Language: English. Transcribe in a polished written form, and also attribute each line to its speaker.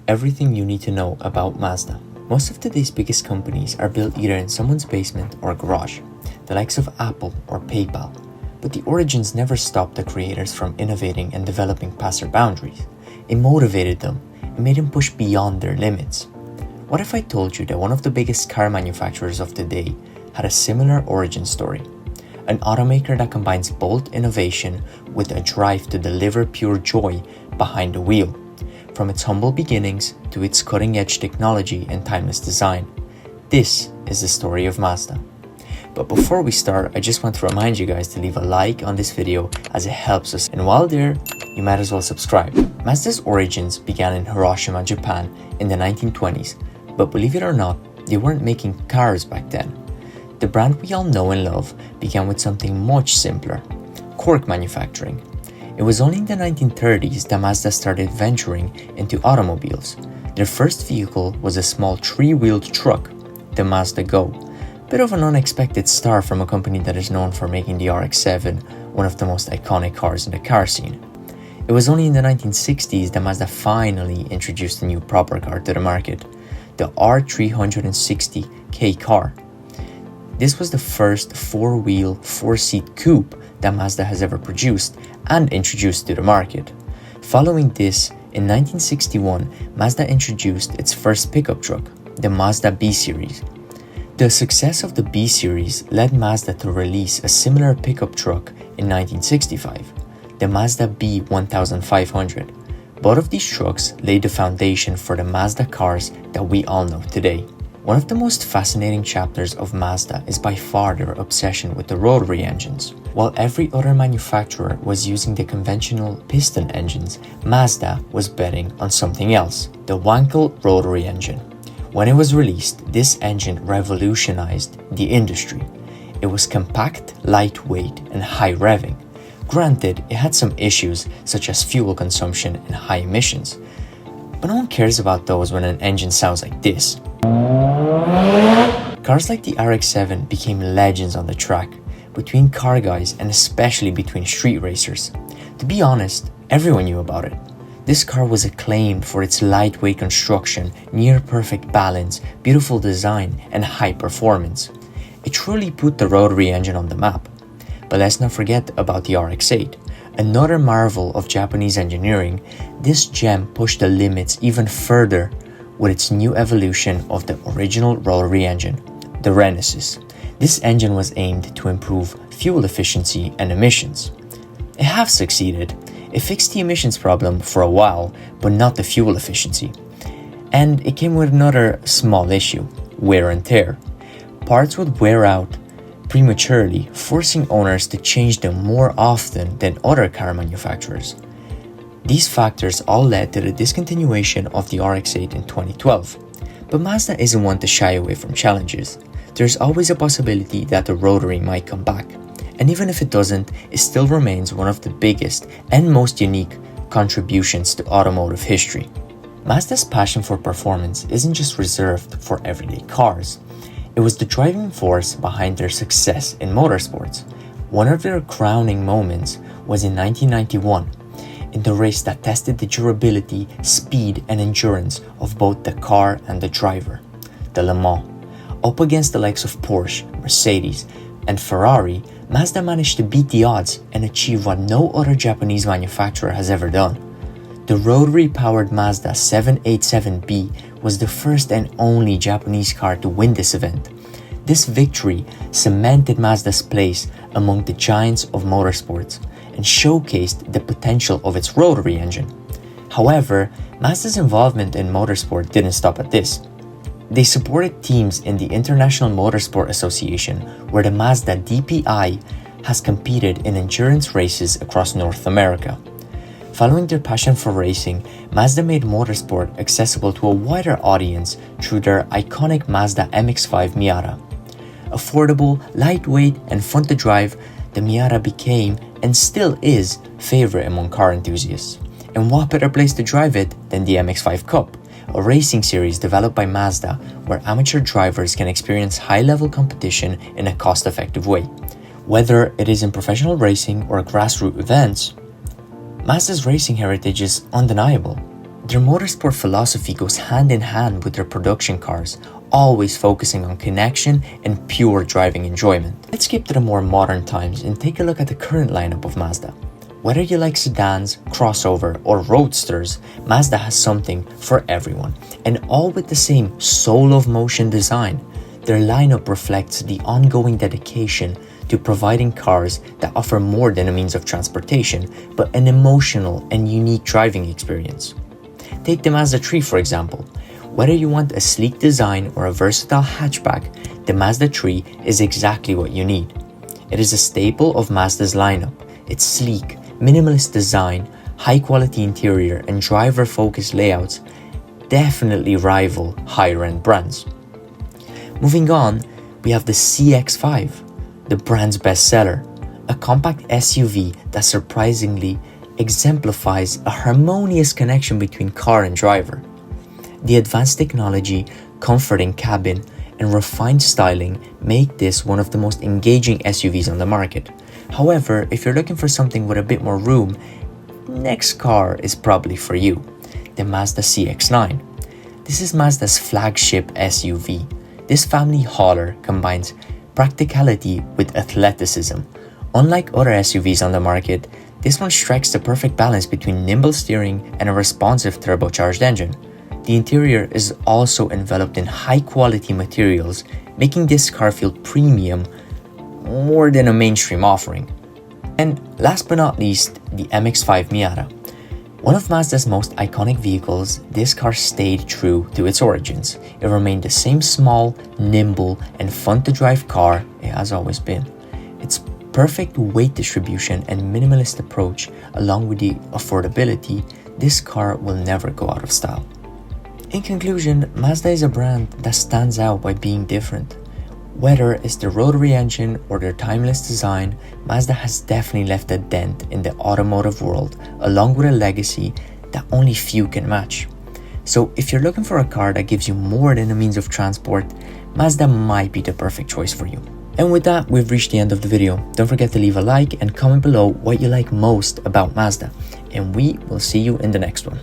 Speaker 1: everything you need to know about Mazda. Most of today's biggest companies are built either in someone's basement or garage, the likes of Apple or PayPal. But the origins never stopped the creators from innovating and developing past their boundaries. It motivated them and made them push beyond their limits. What if I told you that one of the biggest car manufacturers of today had a similar origin story? An automaker that combines bold innovation with a drive to deliver pure joy behind the wheel. From its humble beginnings to its cutting-edge technology and timeless design. This is the story of Mazda. But before we start, I just want to remind you guys to leave a like on this video as it helps us, and while there, you might as well subscribe. Mazda's origins began in Hiroshima, Japan in the 1920s, but believe it or not, they weren't making cars back then. The brand we all know and love began with something much simpler, cork manufacturing. It was only in the 1930s that Mazda started venturing into automobiles. Their first vehicle was a small three-wheeled truck, the Mazda Go. Bit of an unexpected start from a company that is known for making the RX-7 one of the most iconic cars in the car scene. It was only in the 1960s that Mazda finally introduced a new proper car to the market, the R360K car. This was the first four-wheel, four-seat coupe that Mazda has ever produced and introduced to the market. Following this, in 1961, Mazda introduced its first pickup truck, the Mazda B-Series. The success of the B-Series led Mazda to release a similar pickup truck in 1965, the Mazda B1500. Both of these trucks laid the foundation for the Mazda cars that we all know today. One of the most fascinating chapters of Mazda is by far their obsession with the rotary engines. While every other manufacturer was using the conventional piston engines, Mazda was betting on something else, the Wankel rotary engine. When it was released, this engine revolutionized the industry. It was compact, lightweight, and high revving. Granted, it had some issues such as fuel consumption and high emissions, but no one cares about those when an engine sounds like this. Cars like the RX-7 became legends on the track, between car guys and especially between street racers. To be honest, everyone knew about it. This car was acclaimed for its lightweight construction, near-perfect balance, beautiful design, and high performance. It truly put the rotary engine on the map. But let's not forget about the RX-8. Another marvel of Japanese engineering, this gem pushed the limits even further with its new evolution of the original rotary engine, the Renesis. This engine was aimed to improve fuel efficiency and emissions. It half succeeded. It fixed the emissions problem for a while, but not the fuel efficiency. And it came with another small issue, wear and tear. Parts would wear out prematurely, forcing owners to change them more often than other car manufacturers. These factors all led to the discontinuation of the RX-8 in 2012. But Mazda isn't one to shy away from challenges. There's always a possibility that the rotary might come back. And even if it doesn't, it still remains one of the biggest and most unique contributions to automotive history. Mazda's passion for performance isn't just reserved for everyday cars. It was the driving force behind their success in motorsports. One of their crowning moments was in 1991, in the race that tested the durability, speed, and endurance of both the car and the driver, the Le Mans. Up against the likes of Porsche, Mercedes, and Ferrari, Mazda managed to beat the odds and achieve what no other Japanese manufacturer has ever done. The rotary-powered Mazda 787B was the first and only Japanese car to win this event. This victory cemented Mazda's place among the giants of motorsports and showcased the potential of its rotary engine. However, Mazda's involvement in motorsport didn't stop at this. They supported teams in the International Motorsport Association, where the Mazda DPI has competed in endurance races across North America. Following their passion for racing, Mazda made motorsport accessible to a wider audience through their iconic Mazda MX-5 Miata. Affordable, lightweight, and fun to drive, the Miata became, and still is, favorite among car enthusiasts. And what better place to drive it than the MX-5 Cup, a racing series developed by Mazda where amateur drivers can experience high-level competition in a cost-effective way. Whether it is in professional racing or grassroots events, Mazda's racing heritage is undeniable. Their motorsport philosophy goes hand in hand with their production cars, always focusing on connection and pure driving enjoyment. Let's skip to the more modern times and take a look at the current lineup of Mazda. Whether you like sedans, crossover, or roadsters, Mazda has something for everyone, and all with the same soul of motion design. Their lineup reflects the ongoing dedication to providing cars that offer more than a means of transportation, but an emotional and unique driving experience. Take the Mazda 3 for example. Whether you want a sleek design or a versatile hatchback, the Mazda 3 is exactly what you need. It is a staple of Mazda's lineup. Its sleek, minimalist design, high-quality interior, and driver-focused layouts definitely rival higher-end brands. Moving on, we have the CX-5, the brand's bestseller, a compact SUV that surprisingly exemplifies a harmonious connection between car and driver. The advanced technology, comforting cabin, and refined styling make this one of the most engaging SUVs on the market. However, if you're looking for something with a bit more room, next car is probably for you, the Mazda CX-9. This is Mazda's flagship SUV. This family hauler combines practicality with athleticism. Unlike other SUVs on the market, this one strikes the perfect balance between nimble steering and a responsive turbocharged engine. The interior is also enveloped in high-quality materials, making this car feel premium more than a mainstream offering. And last but not least, the MX-5 Miata. One of Mazda's most iconic vehicles, this car stayed true to its origins. It remained the same small, nimble, and fun-to-drive car it has always been. Its perfect weight distribution and minimalist approach, along with the affordability, this car will never go out of style. In conclusion, Mazda is a brand that stands out by being different. Whether it's the rotary engine or their timeless design, Mazda has definitely left a dent in the automotive world, along with a legacy that only few can match. So if you're looking for a car that gives you more than a means of transport, Mazda might be the perfect choice for you. And with that, we've reached the end of the video. Don't forget to leave a like and comment below what you like most about Mazda, and we will see you in the next one.